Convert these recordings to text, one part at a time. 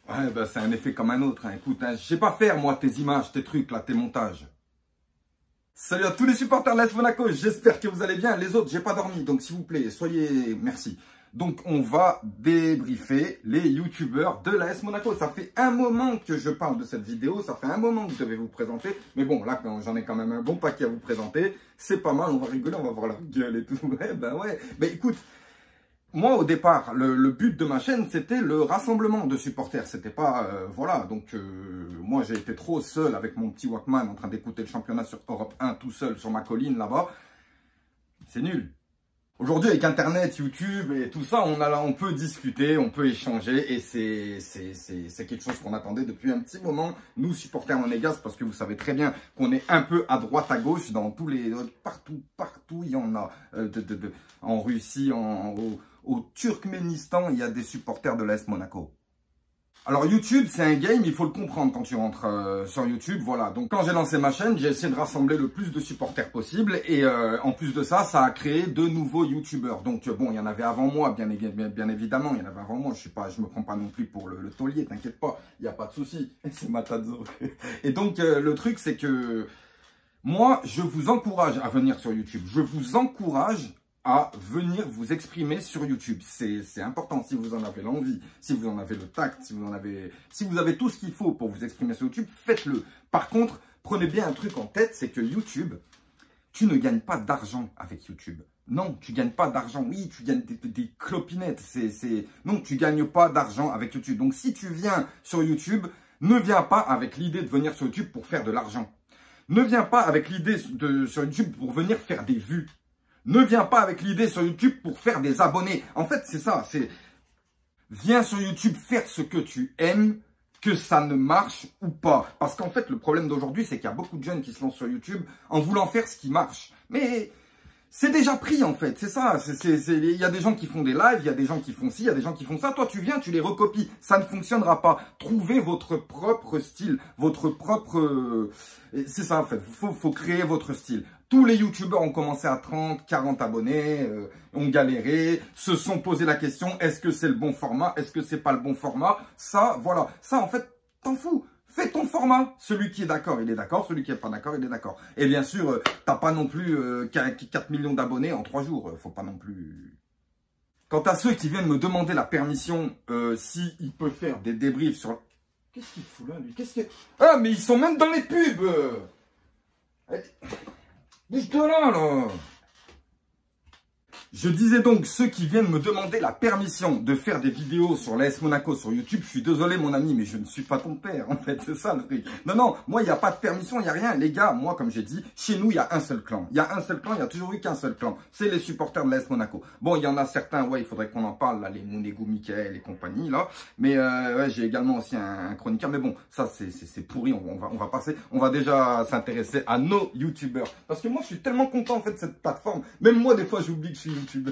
Ouais, bah, c'est un effet comme un autre. Hein. Écoute, hein, je sais pas faire, moi, tes images, tes trucs, là, tes montages. Salut à tous les supporters de l'AS Monaco, j'espère que vous allez bien. Les autres, j'ai pas dormi, donc s'il vous plaît, soyez... Merci. Donc, on va débriefer les youtubeurs de l'AS Monaco. Ça fait un moment que je parle de cette vidéo, ça fait un moment que je devais vous présenter. Mais bon, là, j'en ai quand même un bon paquet à vous présenter. C'est pas mal, on va rigoler, on va voir leur gueule et tout. Ouais, ben ouais. Mais écoute... Moi, au départ, le but de ma chaîne, c'était le rassemblement de supporters. C'était pas... voilà, donc moi, j'ai été trop seul avec mon petit Walkman en train d'écouter le championnat sur Europe 1 tout seul sur ma colline là-bas. C'est nul. Aujourd'hui, avec Internet, YouTube et tout ça, on peut discuter, on peut échanger et c'est quelque chose qu'on attendait depuis un petit moment. Nous, supporters monégasques, parce que vous savez très bien qu'on est un peu à droite, à gauche, dans tous les... Partout, il y en a. En Russie, au Turkménistan, il y a des supporters de l'AS Monaco. Alors YouTube, c'est un game, il faut le comprendre quand tu rentres sur YouTube, voilà. Donc quand j'ai lancé ma chaîne, j'ai essayé de rassembler le plus de supporters possible et en plus de ça, ça a créé de nouveaux YouTubeurs. Donc bon, il y en avait avant moi, bien évidemment, il y en avait avant moi, je me prends pas non plus pour le taulier, t'inquiète pas, il n'y a pas de souci, c'est Matazzo. Et donc le truc, c'est que moi, je vous encourage à venir sur YouTube, je vous encourage à venir vous exprimer sur YouTube. C'est important si vous en avez l'envie, si vous en avez le tact, si vous avez tout ce qu'il faut pour vous exprimer sur YouTube, faites-le. Par contre, prenez bien un truc en tête, c'est que YouTube, tu ne gagnes pas d'argent avec YouTube. Non, tu gagnes pas d'argent. Oui, tu gagnes des clopinettes. Non, tu gagnes pas d'argent avec YouTube. Donc, si tu viens sur YouTube, ne viens pas avec l'idée de venir sur YouTube pour faire de l'argent. Ne viens pas avec l'idée sur YouTube pour venir faire des vues. Ne viens pas avec l'idée sur YouTube pour faire des abonnés. En fait, c'est ça. Viens sur YouTube faire ce que tu aimes, que ça ne marche ou pas. Parce qu'en fait, le problème d'aujourd'hui, c'est qu'il y a beaucoup de jeunes qui se lancent sur YouTube en voulant faire ce qui marche. Mais c'est déjà pris, en fait. C'est ça. Il y a des gens qui font des lives, il y a des gens qui font ci, il y a des gens qui font ça. Toi, tu viens, tu les recopies. Ça ne fonctionnera pas. Trouvez votre propre style, votre propre... C'est ça, en fait. Faut créer votre style. Tous les youtubeurs ont commencé à 30, 40 abonnés, ont galéré, se sont posé la question, est-ce que c'est le bon format, est-ce que c'est pas le bon format? Ça, voilà. Ça, en fait, t'en fous. Fais ton format. Celui qui est d'accord, il est d'accord. Celui qui est pas d'accord, il est d'accord. Et bien sûr, t'as pas non plus 4 millions d'abonnés en 3 jours. Faut pas non plus... Quant à ceux qui viennent me demander la permission, s'il peut faire des débriefs sur... Qu'est-ce qu'il fout là, lui? Ah, mais ils sont même dans les pubs. Bouge de là. Je disais donc, ceux qui viennent me demander la permission de faire des vidéos sur l'AS Monaco sur YouTube, je suis désolé mon ami, mais je ne suis pas ton père, en fait, c'est ça le truc. Non, moi, il n'y a pas de permission, il n'y a rien. Les gars, moi, comme j'ai dit, chez nous, il y a un seul clan. Il y a un seul clan, il n'y a toujours eu qu'un seul clan. C'est les supporters de l'AS Monaco. Bon, il y en a certains, ouais, il faudrait qu'on en parle, là, les Mounegou, Michael et compagnie, là. Mais ouais, j'ai également aussi un chroniqueur. Mais bon, ça, c'est pourri, on va passer. On va déjà s'intéresser à nos youtubeurs. Parce que moi, je suis tellement content, en fait, de cette plateforme. Même moi, des fois, j'oublie que je suis YouTube.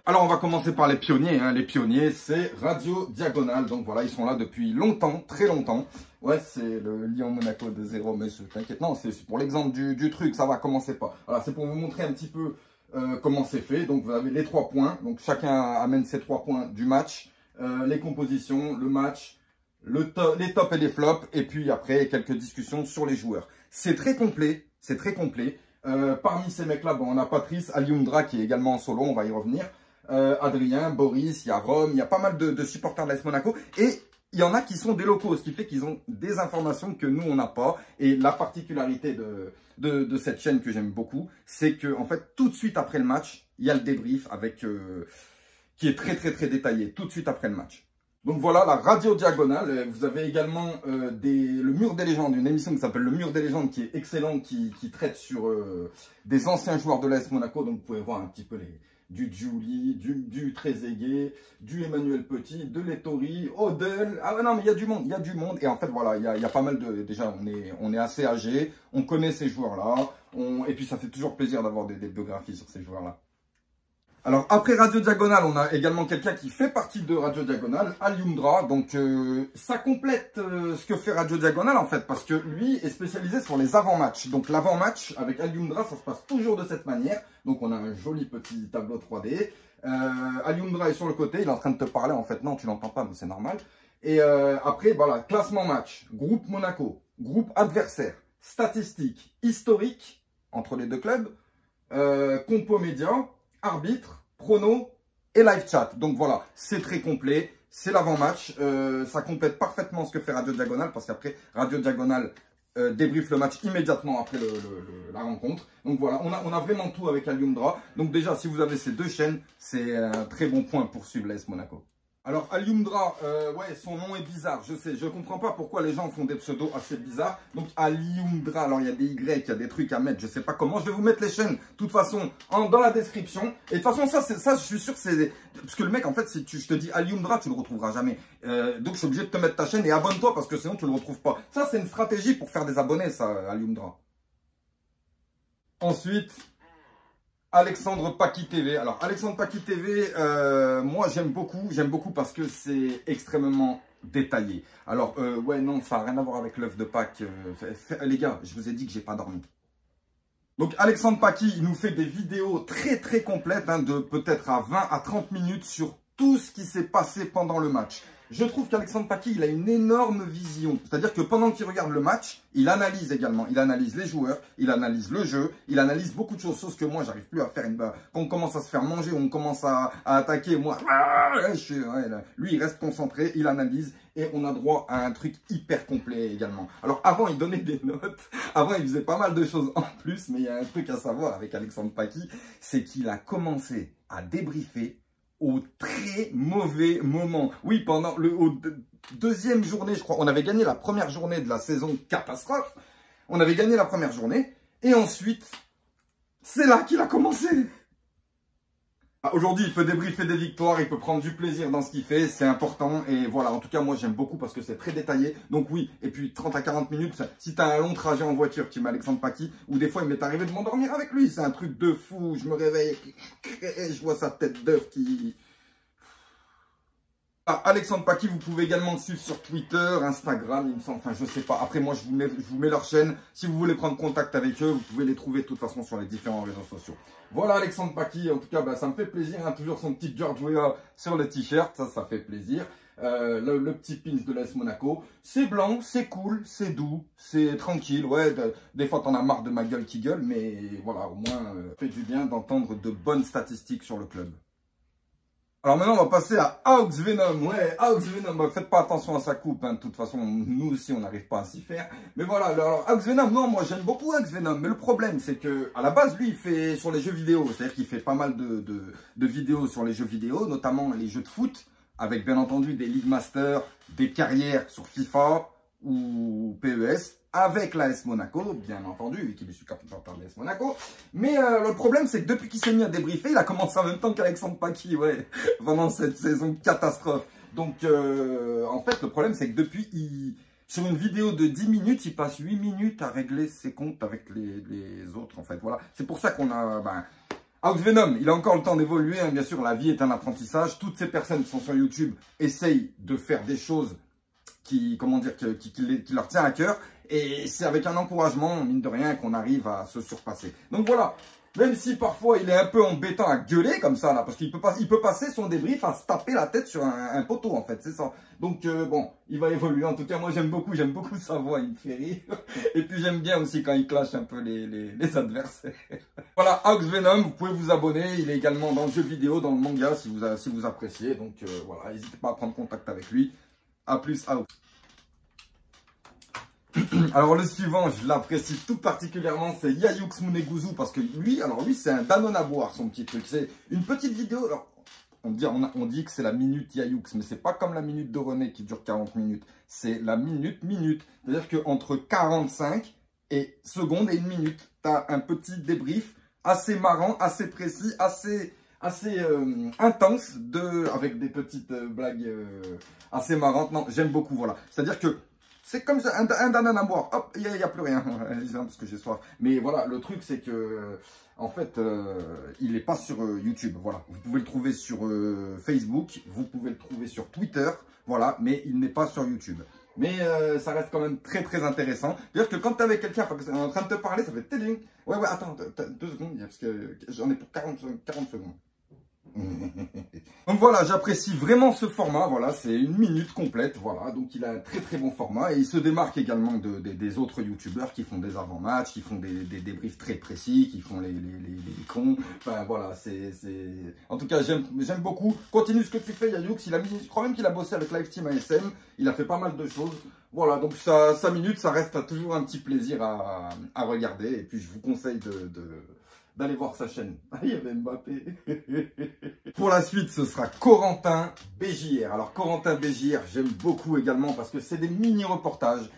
Alors on va commencer par les pionniers, hein. Les pionniers c'est Radio Diagonale, donc voilà ils sont là depuis longtemps, très longtemps. Ouais c'est le Lyon Monaco de 0 mais t'inquiète, non c'est pour l'exemple du truc, ça va commencer pas. Voilà c'est pour vous montrer un petit peu comment c'est fait, donc vous avez les 3 points, donc chacun amène ses 3 points du match, les compositions, le match, les tops et les flops, et puis après quelques discussions sur les joueurs. C'est très complet, c'est très complet. Parmi ces mecs-là, bon, on a Patrice, Alioundra qui est également en solo, on va y revenir. Adrien, Boris, il y a Rome, il y a pas mal de supporters de l'AS Monaco. Et il y en a qui sont des locaux, ce qui fait qu'ils ont des informations que nous, on n'a pas. Et la particularité de cette chaîne que j'aime beaucoup, c'est que en fait, tout de suite après le match, il y a le débrief avec qui est très détaillé, tout de suite après le match. Donc voilà, la Radio Diagonale. Vous avez également le Mur des légendes, une émission qui s'appelle Le Mur des légendes, qui est excellente, qui traite sur des anciens joueurs de l'AS Monaco. Donc vous pouvez voir un petit peu du Giuli, du Trezeguet, du Emmanuel Petit, de Lettori, Odell. Ah non, mais il y a du monde, il y a du monde. Et en fait, voilà, il y a pas mal de... Déjà, on est assez âgé, on connaît ces joueurs-là. Et puis ça fait toujours plaisir d'avoir des biographies sur ces joueurs-là. Alors, après Radio Diagonale, on a également quelqu'un qui fait partie de Radio Diagonale, Alioundra. Donc, ça complète ce que fait Radio Diagonale, en fait, parce que lui est spécialisé sur les avant-matchs. Donc, l'avant-match, avec Alioundra, ça se passe toujours de cette manière. Donc, on a un joli petit tableau 3D. Alioundra est sur le côté, il est en train de te parler. En fait, non, tu l'entends pas, mais c'est normal. Et après, voilà, classement match, groupe Monaco, groupe adversaire, statistiques, historique entre les deux clubs, compo média, arbitre, prono et live chat. Donc voilà, c'est très complet, c'est l'avant-match. Ça complète parfaitement ce que fait Radio Diagonale parce qu'après, Radio Diagonale débriefe le match immédiatement après la rencontre. Donc voilà, on a vraiment tout avec Alioumdra. Donc déjà, si vous avez ces deux chaînes, c'est un très bon point pour suivre l'AS Monaco. Alors Alioumdra, ouais, son nom est bizarre, je sais, je comprends pas pourquoi les gens font des pseudos assez bizarres. Donc Alioumdra, alors il y a des Y, il y a des trucs à mettre, je sais pas comment, je vais vous mettre les chaînes, de toute façon, dans la description. Et de toute façon, ça je suis sûr, c'est... Parce que le mec, en fait, si je te dis Alioumdra, tu le retrouveras jamais. Donc je suis obligé de te mettre ta chaîne et abonne-toi parce que sinon tu le retrouves pas. Ça, c'est une stratégie pour faire des abonnés, ça, Alioumdra. Ensuite... Alexandre Paqui TV. Alors, Alexandre Paqui TV, moi, j'aime beaucoup parce que c'est extrêmement détaillé. Alors, ouais, non, ça n'a rien à voir avec l'œuf de Pâques. Les gars, je vous ai dit que j'ai pas dormi. Donc, Alexandre Paqui, il nous fait des vidéos très complètes, hein, de peut-être à 20 à 30 minutes sur tout ce qui s'est passé pendant le match. Je trouve qu'Alexandre Paqui, il a une énorme vision. C'est-à-dire que pendant qu'il regarde le match, il analyse également. Il analyse les joueurs, il analyse le jeu, il analyse beaucoup de choses que moi, j'arrive plus à faire. Quand on commence à se faire manger, on commence à attaquer, moi, lui, il reste concentré, il analyse et on a droit à un truc hyper complet également. Alors, avant, il donnait des notes. Avant, il faisait pas mal de choses en plus, mais il y a un truc à savoir avec Alexandre Paqui, c'est qu'il a commencé à débriefer au très mauvais moment. Oui, pendant deuxième journée, je crois, on avait gagné la première journée de la saison catastrophe. On avait gagné la première journée. Et ensuite, c'est là qu'il a commencé. Aujourd'hui, il peut débriefer des victoires, il peut prendre du plaisir dans ce qu'il fait, c'est important. Et voilà, en tout cas, moi, j'aime beaucoup parce que c'est très détaillé. Donc oui, et puis 30 à 40 minutes, si tu as un long trajet en voiture, tu mets Alexandre Paqui, ou des fois, il m'est arrivé de m'endormir avec lui. C'est un truc de fou. Je me réveille, je vois sa tête d'œuf qui... Alexandre Paqui, vous pouvez également le suivre sur Twitter, Instagram, il me semble, enfin je sais pas. Après moi je vous mets leur chaîne. Si vous voulez prendre contact avec eux, vous pouvez les trouver de toute façon sur les différents réseaux sociaux. Voilà Alexandre Paqui, en tout cas ça me fait plaisir, hein, toujours son petit George Weah sur le t-shirt, ça fait plaisir. Le petit pins de l'AS Monaco, c'est blanc, c'est cool, c'est doux, c'est tranquille, ouais, des fois t'en as marre de ma gueule qui gueule, mais voilà, au moins fait du bien d'entendre de bonnes statistiques sur le club. Alors maintenant, on va passer à Aux Venom. Ouais, Aux Venom, faites pas attention à sa coupe, hein. De toute façon, nous aussi, on n'arrive pas à s'y faire. Mais voilà, alors Aux Venom, non, moi j'aime beaucoup Aux Venom. Mais le problème, c'est que à la base, lui, il fait sur les jeux vidéo. C'est-à-dire qu'il fait pas mal de vidéos sur les jeux vidéo, notamment les jeux de foot, avec bien entendu des League Masters, des carrières sur FIFA ou PES. Avec l'AS Monaco, bien entendu, vu qu'il est supporter de l'AS Monaco. Mais le problème, c'est que depuis qu'il s'est mis à débriefer, il a commencé en même temps qu'Alexandre Paqui, ouais, pendant cette saison catastrophe. Donc, en fait, le problème, c'est que depuis, sur une vidéo de 10 minutes, il passe 8 minutes à régler ses comptes avec les autres, en fait. Voilà, c'est pour ça qu'on a... Aux Venom, il a encore le temps d'évoluer, hein. Bien sûr, la vie est un apprentissage. Toutes ces personnes qui sont sur YouTube essayent de faire des choses qui leur tient à cœur. Et c'est avec un encouragement, mine de rien, qu'on arrive à se surpasser. Donc voilà, même si parfois il est un peu embêtant à gueuler comme ça, là, parce qu'il peut passer son débrief à se taper la tête sur un poteau, en fait, c'est ça. Donc bon, il va évoluer. En tout cas, moi j'aime beaucoup sa voix, il me fait rire. Et puis j'aime bien aussi quand il clash un peu les adversaires. Voilà, Aux Venom, vous pouvez vous abonner. Il est également dans le jeu vidéo, dans le manga, si vous appréciez. Donc voilà, n'hésitez pas à prendre contact avec lui. A plus, out. Alors le suivant, je l'apprécie tout particulièrement, c'est Yayux Muneguzu, parce que lui, c'est un Danone à boire, son petit truc. C'est une petite vidéo, alors on dit que c'est la minute Yayux, mais c'est pas comme la minute de René qui dure 40 minutes. C'est la minute. C'est-à-dire qu'entre 45 secondes et une minute, tu as un petit débrief assez marrant, assez précis, assez intense, avec des petites blagues assez marrantes. Non, j'aime beaucoup, voilà. C'est-à-dire que c'est comme ça, un Danone à boire, hop, il n'y a plus rien, parce que j'ai soif. Mais voilà, le truc c'est que, en fait, il n'est pas sur YouTube, voilà. Vous pouvez le trouver sur Facebook, vous pouvez le trouver sur Twitter, voilà, mais il n'est pas sur YouTube. Mais ça reste quand même très intéressant. C'est-à-dire que quand tu es avec quelqu'un en train de te parler, ça fait téling. Ouais, attends, 2 secondes, parce que j'en ai pour 40 secondes. Donc voilà, j'apprécie vraiment ce format, voilà, c'est 1 minute complète, voilà, donc il a un très très bon format et il se démarque également des autres youtubeurs qui font des avant-matchs, qui font des débriefs très précis, qui font les cons, enfin voilà, en tout cas j'aime beaucoup. Continue ce que tu fais Yayoux, je crois même qu'il a bossé avec Live Team ASM, il a fait pas mal de choses, voilà, donc ça, 5 minutes, ça reste toujours un petit plaisir à regarder et puis je vous conseille d'aller voir sa chaîne. Ah, il y avait Mbappé. Pour la suite, ce sera Corentin BJR. Alors, Corentin BJR, j'aime beaucoup également parce que c'est des mini-reportages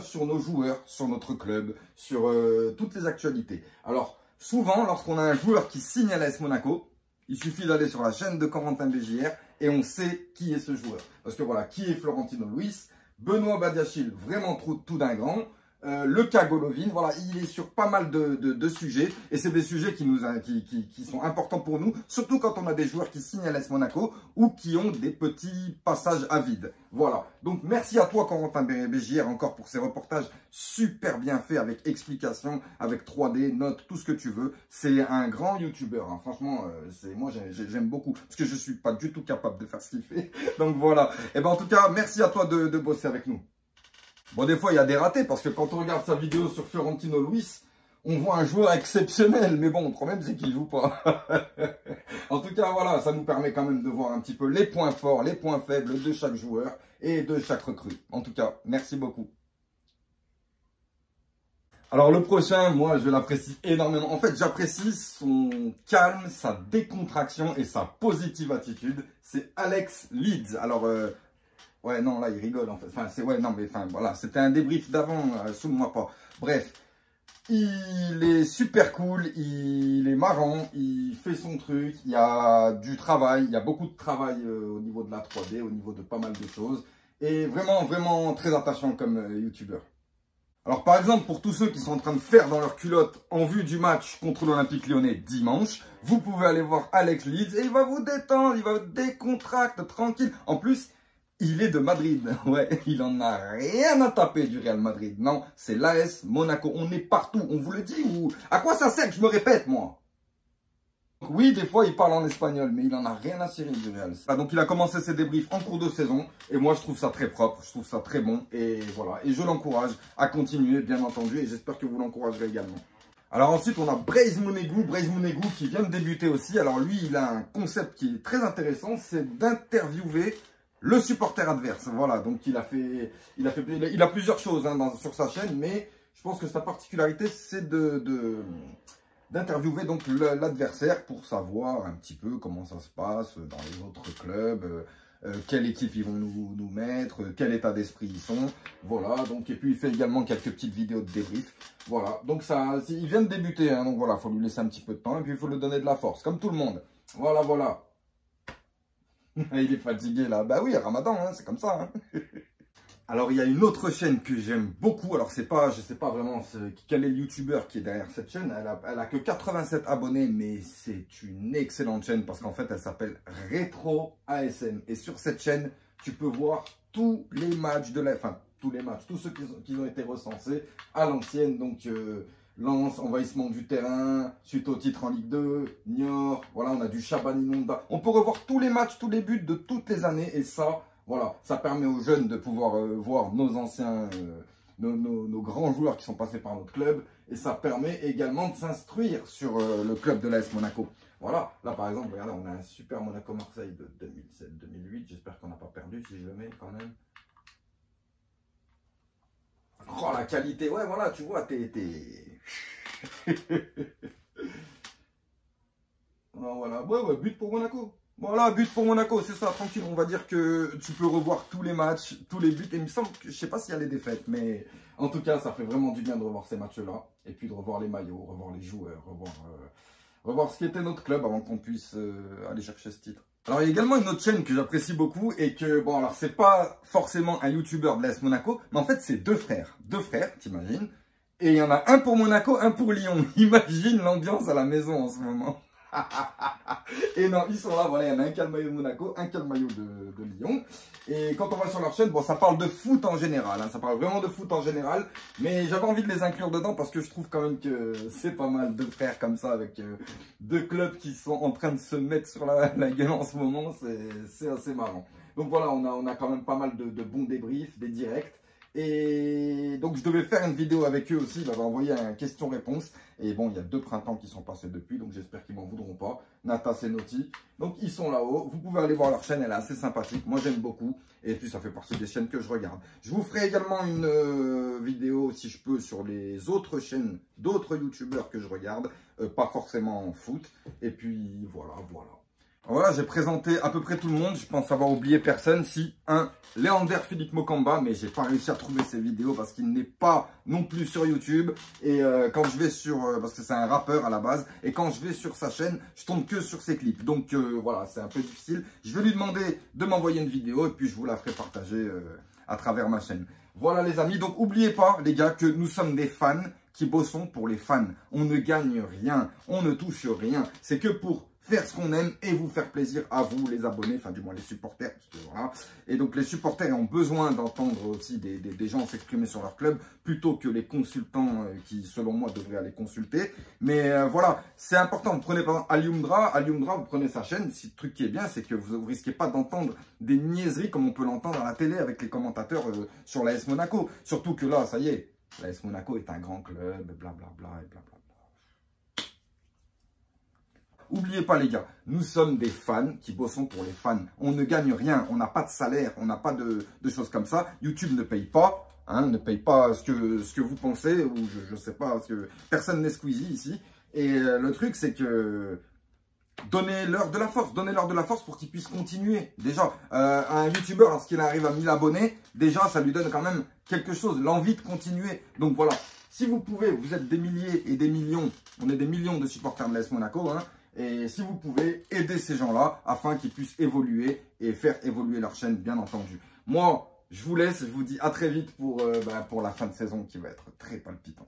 sur nos joueurs, sur notre club, sur toutes les actualités. Alors, souvent, lorsqu'on a un joueur qui signe à l'AS Monaco, il suffit d'aller sur la chaîne de Corentin BJR et on sait qui est ce joueur. Parce que voilà, qui est Florentino Luis, Benoît Badiachil, vraiment tout d'un grand. Le cas Golovin, voilà, il est sur pas mal de sujets et c'est des sujets qui sont importants pour nous, surtout quand on a des joueurs qui signent à l'AS Monaco ou qui ont des petits passages à vide. Voilà, donc merci à toi Corentin BJR encore pour ces reportages super bien faits avec explications, avec 3D, notes, tout ce que tu veux. C'est un grand youtubeur, hein. Franchement, moi j'aime beaucoup parce que je suis pas du tout capable de faire ce qu'il fait. Donc voilà, et ben en tout cas merci à toi de bosser avec nous. Bon, des fois, il y a des ratés, parce que quand on regarde sa vidéo sur Florentino Luis, on voit un joueur exceptionnel. Mais bon, le problème, c'est qu'il joue pas. En tout cas, voilà, ça nous permet quand même de voir un petit peu les points forts, les points faibles de chaque joueur et de chaque recrue. En tout cas, merci beaucoup. Alors, le prochain, moi, je l'apprécie énormément. En fait, j'apprécie son calme, sa décontraction et sa positive attitude. C'est Alex Leeds. Alors, ouais, non, là, il rigole, en fait. Enfin, voilà, c'était un débrief d'avant, soude-moi pas. Bref, il est super cool, il est marrant, il fait son truc, il y a du travail, il y a beaucoup de travail au niveau de la 3D, au niveau de pas mal de choses. Et vraiment, vraiment très attachant comme youtubeur. Alors, par exemple, pour tous ceux qui sont en train de faire dans leur culotte en vue du match contre l'Olympique Lyonnais dimanche, vous pouvez aller voir Alex Leeds et il va vous détendre, il va vous décontracter, tranquille. En plus, il est de Madrid, ouais, il en a rien à taper du Real Madrid. Non, c'est l'AS Monaco, on est partout, on vous le dit ou... À quoi ça sert que je me répète, moi? Oui, des fois, il parle en espagnol, mais il en a rien à cirer du Real. Donc, il a commencé ses débriefs en cours de saison, et moi, je trouve ça très propre, je trouve ça très bon, et voilà. Et je l'encourage à continuer, bien entendu, et j'espère que vous l'encouragerez également. Alors ensuite, on a Blaise Mounegou qui vient de débuter aussi. Alors lui, il a un concept qui est très intéressant, c'est d'interviewer le supporter adverse. Voilà, donc il a plusieurs choses hein, sur sa chaîne, mais je pense que sa particularité, c'est d'interviewer donc l'adversaire pour savoir un petit peu comment ça se passe dans les autres clubs, quelle équipe ils vont nous mettre, quel état d'esprit ils sont. Voilà, donc et puis il fait également quelques petites vidéos de débrief. Voilà, donc ça, il vient de débuter, hein, donc voilà, il faut lui laisser un petit peu de temps et puis il faut lui donner de la force, comme tout le monde. Voilà, voilà. Il est fatigué là. Bah oui, Ramadan, hein, c'est comme ça. Hein. Alors, il y a une autre chaîne que j'aime beaucoup. Alors, je sais pas vraiment quel est le youtubeur qui est derrière cette chaîne. Elle a que 87 abonnés, mais c'est une excellente chaîne parce qu'en fait, elle s'appelle Retro ASM. Et sur cette chaîne, tu peux voir tous les matchs tous ceux qui ont été recensés à l'ancienne. Donc, Lens, envahissement du terrain, suite au titre en Ligue 2, Niort, voilà, on a du Chaban-Inonda. On peut revoir tous les matchs, tous les buts de toutes les années et ça, voilà, ça permet aux jeunes de pouvoir voir nos anciens, nos grands joueurs qui sont passés par notre club et ça permet également de s'instruire sur le club de l'AS Monaco. Voilà, là par exemple, regardez, on a un super Monaco-Marseille de 2007-2008, j'espère qu'on n'a pas perdu si je le mets quand même. Oh, la qualité, ouais, voilà, tu vois, voilà, ouais, but pour Monaco. Voilà, but pour Monaco, c'est ça, tranquille. On va dire que tu peux revoir tous les matchs, tous les buts. Et il me semble que, je sais pas s'il y a les défaites, mais en tout cas, ça fait vraiment du bien de revoir ces matchs-là. Et puis de revoir les maillots, revoir les joueurs, revoir ce qui était notre club avant qu'on puisse aller chercher ce titre. Alors, il y a également une autre chaîne que j'apprécie beaucoup et que, bon, alors, c'est pas forcément un youtubeur de l'AS Monaco, mais en fait, c'est deux frères. Deux frères, t'imagines? Et il y en a un pour Monaco, un pour Lyon. Imagine l'ambiance à la maison en ce moment. Et non, ils sont là, voilà, il y en a un qui a le maillot de Monaco, un qui a le maillot de Lyon. Et quand on va sur leur chaîne, bon, ça parle de foot en général, hein, ça parle vraiment de foot en général. Mais j'avais envie de les inclure dedans parce que je trouve quand même que c'est pas mal de frères comme ça avec deux clubs qui sont en train de se mettre sur la gueule en ce moment, c'est assez marrant. Donc voilà, on a quand même pas mal de bons débriefs, des directs. Et donc je devais faire une vidéo avec eux aussi, ils m'avaient envoyé un question-réponse. Et bon, il y a 2 printemps qui sont passés depuis, donc j'espère qu'ils m'en voudront pas. Natas et Naughty. Donc ils sont là-haut, vous pouvez aller voir leur chaîne, elle est assez sympathique, moi j'aime beaucoup. Et puis ça fait partie des chaînes que je regarde. Je vous ferai également une vidéo, si je peux, sur les autres chaînes d'autres youtubeurs que je regarde. Pas forcément en foot. Et puis voilà. Voilà, j'ai présenté à peu près tout le monde. Je pense avoir oublié personne. Si, Léander Philippe Mokamba, mais j'ai pas réussi à trouver ses vidéos parce qu'il n'est pas non plus sur YouTube. Et quand je vais sur, parce que c'est un rappeur à la base, et quand je vais sur sa chaîne, je tombe que sur ses clips. Donc voilà, c'est un peu difficile. Je vais lui demander de m'envoyer une vidéo et puis je vous la ferai partager à travers ma chaîne. Voilà les amis, donc n'oubliez pas les gars que nous sommes des fans qui bossons pour les fans. On ne gagne rien, on ne touche rien. C'est que pour faire ce qu'on aime et vous faire plaisir à vous, les abonnés, enfin du moins les supporters. Parce que, voilà. Et donc les supporters ont besoin d'entendre aussi des gens s'exprimer sur leur club plutôt que les consultants qui, selon moi, devraient aller consulter. Mais voilà, c'est important. Vous prenez par exemple Alioumdra, vous prenez sa chaîne. Si le truc qui est bien, c'est que vous ne risquez pas d'entendre des niaiseries comme on peut l'entendre à la télé avec les commentateurs sur l'AS Monaco. Surtout que là, ça y est, l'AS Monaco est un grand club, blablabla et blablabla. N'oubliez pas les gars, nous sommes des fans qui bossons pour les fans. On ne gagne rien, on n'a pas de salaire, on n'a pas de choses comme ça. YouTube ne paye pas, hein, ne paye pas ce que vous pensez, ou je sais pas, parce que personne n'est Squeezie ici. Et le truc c'est que donnez-leur de la force pour qu'ils puissent continuer. Déjà, un YouTuber, lorsqu'il arrive à 1000 abonnés, déjà ça lui donne quand même quelque chose, l'envie de continuer. Donc voilà, si vous pouvez, vous êtes des milliers et des millions, on est des millions de supporters de l'AS Monaco, hein. Et si vous pouvez aider ces gens-là afin qu'ils puissent évoluer et faire évoluer leur chaîne, bien entendu. Moi, je vous laisse, je vous dis à très vite pour la fin de saison qui va être très palpitante.